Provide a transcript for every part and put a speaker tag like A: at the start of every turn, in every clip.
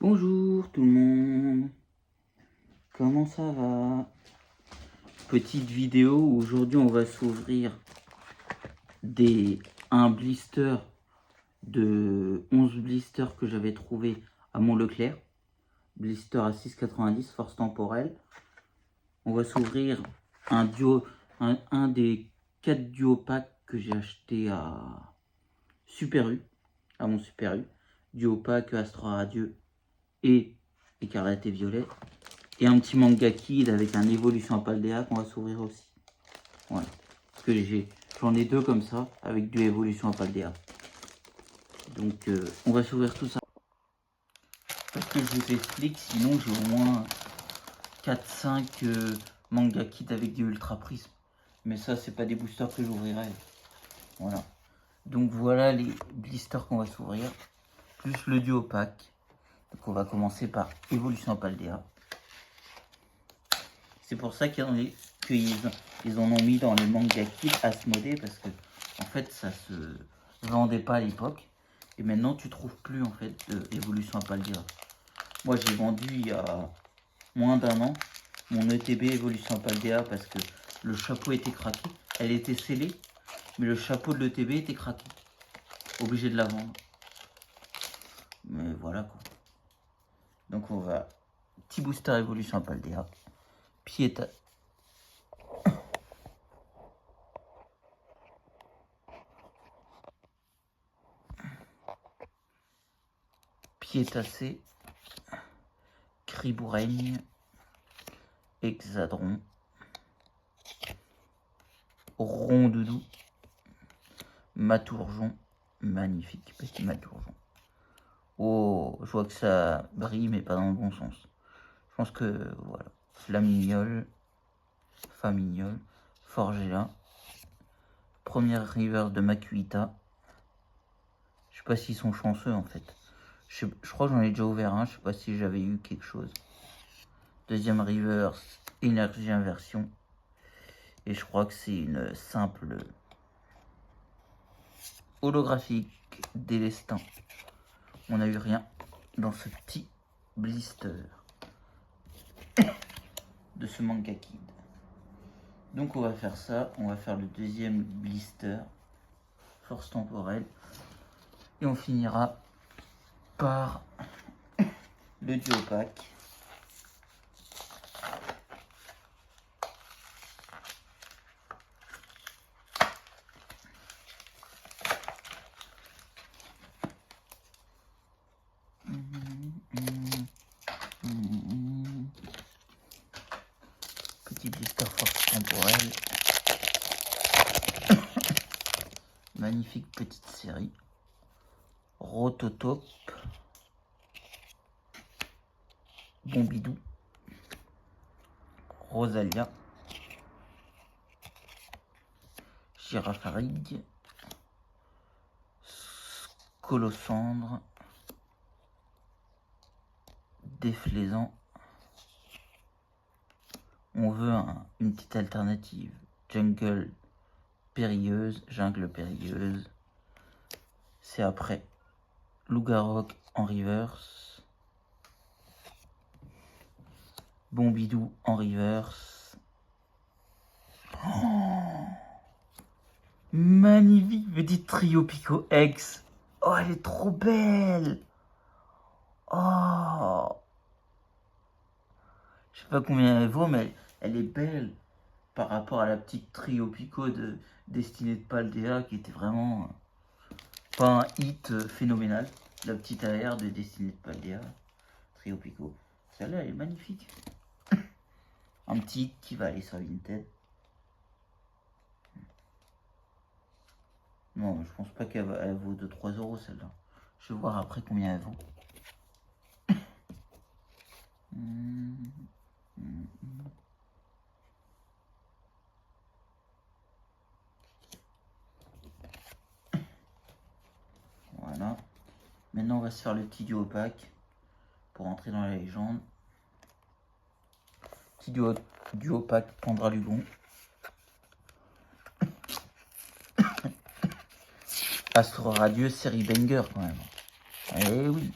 A: Bonjour tout le monde, comment ça va? Petite vidéo, aujourd'hui on va s'ouvrir un blister de 11 blisters que j'avais trouvé à Mont-Leclerc. Blister à 6,90, force temporelle. On va s'ouvrir un des 4 duo packs que j'ai acheté à Super U, à mon Super U. Duo pack Astra Radieux et Écarlate et Violet. Et un petit manga kid avec un évolution à Paldea qu'on va s'ouvrir aussi. Voilà. Parce que j'en ai deux comme ça, avec deux évolutions à Paldea. Donc on va s'ouvrir tout ça. Parce que je vous explique, sinon j'ai au moins 4-5 manga kit avec des ultra prismes. Mais ça, c'est pas des boosters que j'ouvrirai. Voilà. Donc voilà les blisters qu'on va s'ouvrir. Plus le duo pack. Donc on va commencer par évolution à Paldea. C'est pour ça qu'ils en ont mis dans les manga kits Asmodée, parce que en fait ça se vendait pas à l'époque et maintenant tu trouves plus en fait d'évolution à Paldea. Moi j'ai vendu il y a moins d'un an mon ETB évolution à Paldea parce que le chapeau était craqué, elle était scellée mais le chapeau de l'ETB était craqué, obligé de la vendre. Mais voilà quoi. Donc on va petit booster évolution à Paldea, Pieta. Piétacé, Criboureigne, Hexadron, Rondoudou, Matourjon, magnifique petit Matourjon. Oh, je vois que ça brille mais pas dans le bon sens. Je pense que voilà, Flamignol, Famignol, Forgéla, première river de Makuita. Je sais pas s'ils sont chanceux en fait. Je crois que j'en ai déjà ouvert un, je sais pas si j'avais eu quelque chose. Deuxième river, énergie inversion. Et je crois que c'est une simple holographique Délestin. On n'a eu rien dans ce petit blister de ce manga kid. Donc on va faire ça, on va faire le deuxième blister, force temporelle, et on finira par le duo pack. Petit blister force temporelle. Magnifique petite série. Rototope. Bombidou. Rosalia. Girafarig. Colosandre. Déflaisant. On veut une petite alternative. Jungle périlleuse, c'est après Lougarok en reverse, Bombidou en reverse. Oh, magnifique petite trio Pico X. Oh, elle est trop belle. Oh, je sais pas combien elle vaut, mais elle est belle par rapport à la petite trio Pico de Destinée de Paldea qui était vraiment pas un hit phénoménal. La petite AR de Destinée de Paldea, trio Pico. Celle-là, elle est magnifique. Un petit hit qui va aller sur Vinted. Non, je pense pas qu'elle vaut 2-3 euros celle-là. Je vais voir après combien elle vaut. Voilà. Maintenant, on va se faire le petit duo pack pour entrer dans la légende. Petit duo pack Pandralugon. Astra Radieux série banger quand même. Eh oui,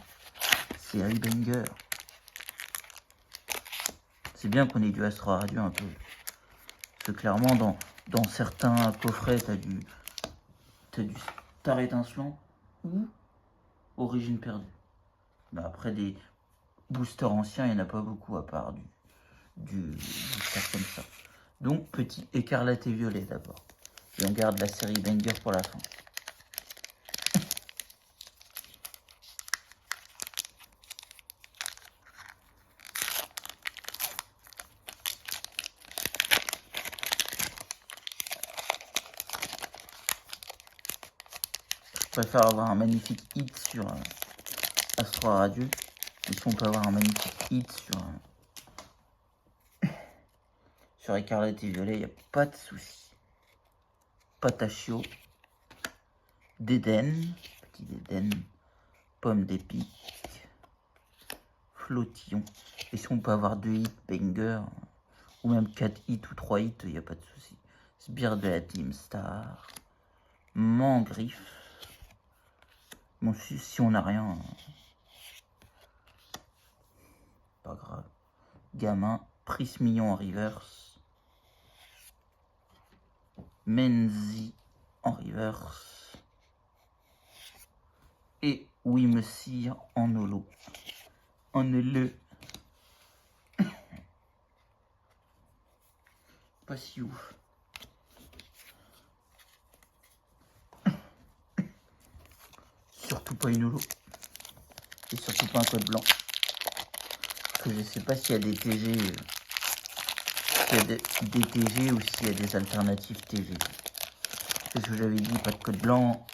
A: série banger. C'est bien qu'on ait du Astro Radio un peu. Parce que clairement, dans certains coffrets, t'as du Star étincelant ou Origine perdue. Mais après, des boosters anciens, il n'y en a pas beaucoup à part du booster comme ça. Donc, petit écarlate et violet d'abord. Et on garde la série banger pour la fin. Je préfère avoir un magnifique hit sur Astro Radio. Mais si on peut avoir un magnifique hit sur écarlate et violet, il n'y a pas de souci. Patachio, Dédène, petit Dédène, pomme d'épic, flottillon. Et si on peut avoir 2 hits banger, ou même 4 hits ou 3 hits, il n'y a pas de souci. Sbire de la Team Star, Mangriffe. Bon, si on n'a rien, pas grave. Gamin, Prismillon en reverse, Menzi en reverse, et Oui Monsieur en holo. En holo. Pas si ouf. Surtout pas une holo. Et surtout pas un code blanc. Parce que je sais pas s'il y a des TG. S'il y a des TG ou s'il y a des alternatives TG. C'est ce que j'avais dit, pas de code blanc.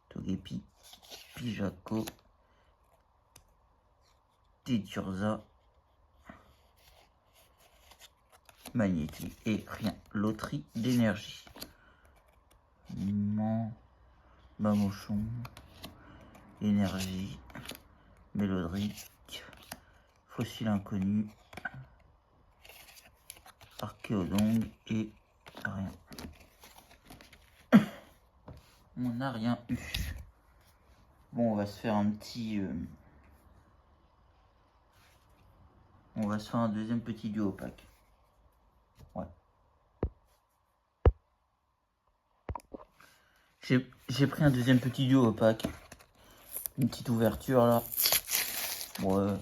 A: Togepi, Pijaco, Titurza, Magnétique et rien. Loterie d'énergie. Mamochon, énergie, Mélodrique, fossile inconnu, Archéodongue et rien. On n'a rien eu. Bon, on va se faire un petit... on va se faire un deuxième petit duo opaque. Ouais. J'ai pris un deuxième petit duo opaque. Une petite ouverture là. Ouais.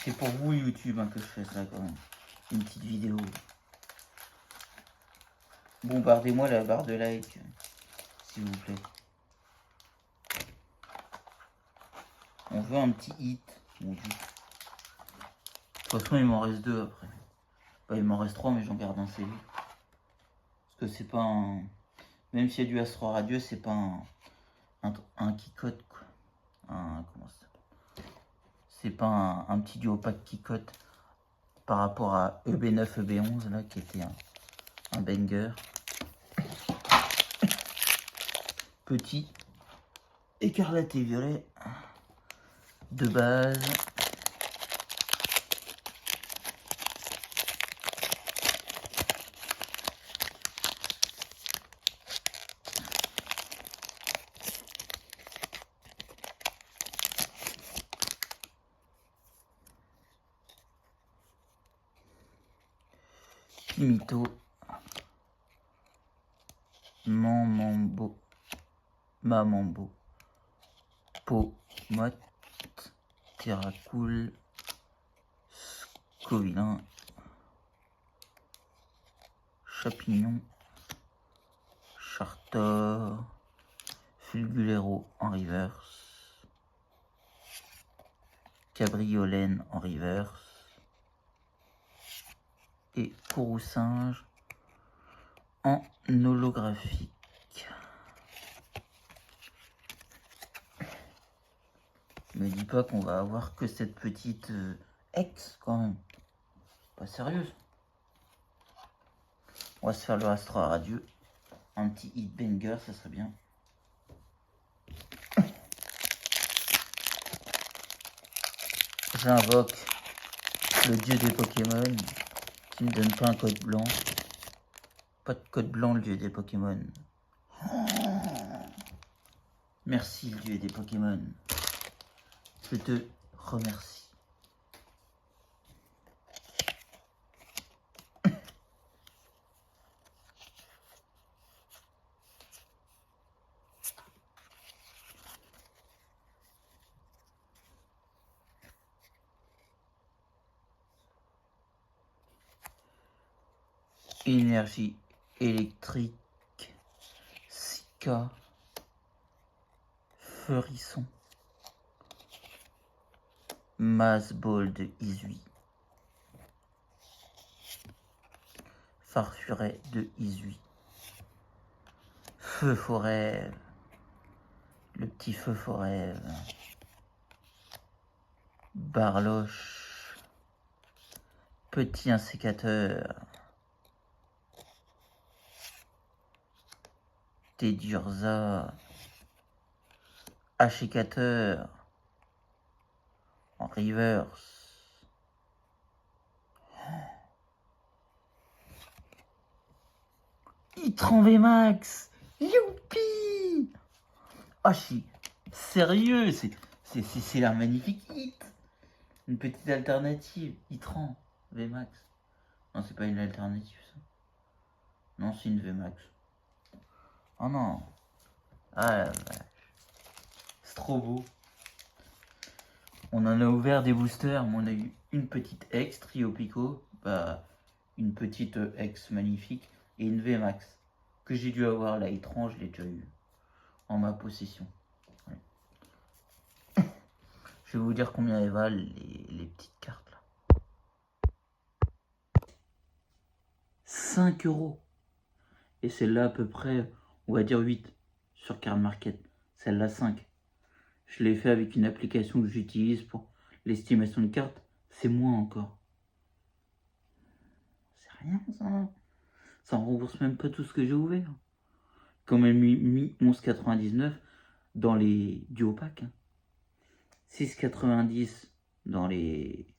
A: C'est pour vous YouTube hein, que je fais ça quand même. Une petite vidéo. Bombardez-moi la barre de like, s'il vous plaît. On veut un petit hit, mon Dieu. De toute façon, il m'en reste 2 après. Bah, il m'en reste 3, mais j'en garde un CV. Parce que c'est pas un... Même s'il y a du Astro Radio, c'est pas un Kikot, quoi. Comment ça s'appelle? C'est pas un petit duo pack Kikot par rapport à EB9, EB11, là, qui était un banger. Petit écarlate et violet de base. Kimito, Mamambo, Pomote, Terracool, Scovilin, Chapignon, Chartor, Fulgulero en reverse, Cabriolène en reverse et Courroucinge en holographique. Me dis pas qu'on va avoir que cette petite ex quand même. Pas sérieuse. On va se faire le Astro Radio. Un petit hit banger, ça serait bien. J'invoque le dieu des Pokémon, qui me donne pas un code blanc. Pas de code blanc, le dieu des Pokémon. Merci, le dieu des Pokémon. Je te remercie. Énergie électrique, Sika, Feurisson, Masball de Izui, Farfuret de Izui, Feu Forêt, le petit Feu Forêt, Barloche, petit insécateur, Tedurza, Achécateur, en reverse. Itran VMAX, youpi! Ah, je suis sérieux, c'est un magnifique hit. Une petite alternative, Itran VMAX. Non, c'est pas une alternative ça. Non, c'est une VMAX. Oh non. Ah la vache. C'est trop beau. On en a ouvert des boosters, mais on a eu une petite ex Trio Pico, bah, une petite ex magnifique et une VMAX que j'ai dû avoir là, étrange, je l'ai déjà eu en ma possession. Ouais. Je vais vous dire combien elles valent les petites cartes là. 5 €. Et celle-là à peu près, on va dire 8 sur Card Market. Celle-là 5. Je l'ai fait avec une application que j'utilise pour l'estimation de cartes. C'est moins encore. C'est rien ça. Ça ne rembourse même pas tout ce que j'ai ouvert. Quand même mis 11,99 dans les duo packs. 6,90 dans les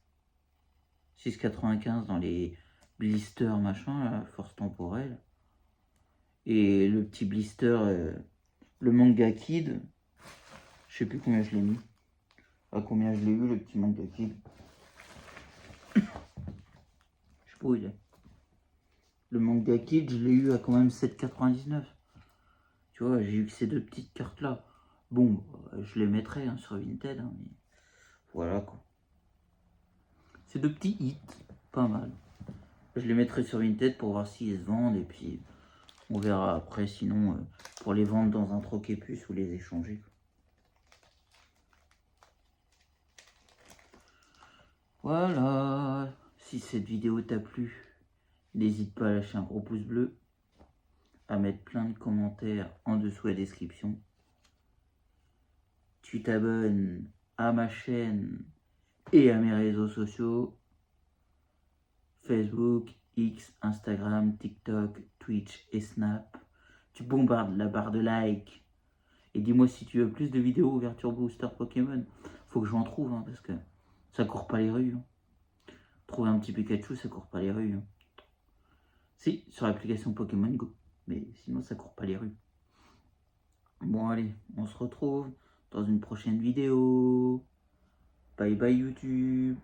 A: 6,95 dans les blisters machin, là, force temporelle. Et le petit blister, le manga kid, je sais plus combien je l'ai mis. À combien je l'ai eu le petit manga kid. Je sais pas où il est. Le manga kid, je l'ai eu à quand même 7,99. Tu vois, j'ai eu que ces deux petites cartes là. Bon, je les mettrai hein, sur Vinted, hein, mais voilà quoi. C'est deux petits hits, pas mal. Je les mettrai sur Vinted pour voir s'ils se vendent et puis on verra après sinon pour les vendre dans un troquet-puce ou les échanger. Voilà, si cette vidéo t'a plu, n'hésite pas à lâcher un gros pouce bleu, à mettre plein de commentaires en dessous la description. Tu t'abonnes à ma chaîne et à mes réseaux sociaux. Facebook, X, Instagram, TikTok, Twitch et Snap. Tu bombardes la barre de like. Et dis-moi si tu veux plus de vidéos ouverture booster Pokémon. Faut que j'en trouve hein, parce que ça court pas les rues. Hein. Trouver un petit Pikachu, ça court pas les rues. Hein. Si, sur l'application Pokémon Go. Mais sinon ça court pas les rues. Bon allez, on se retrouve dans une prochaine vidéo. Bye bye YouTube.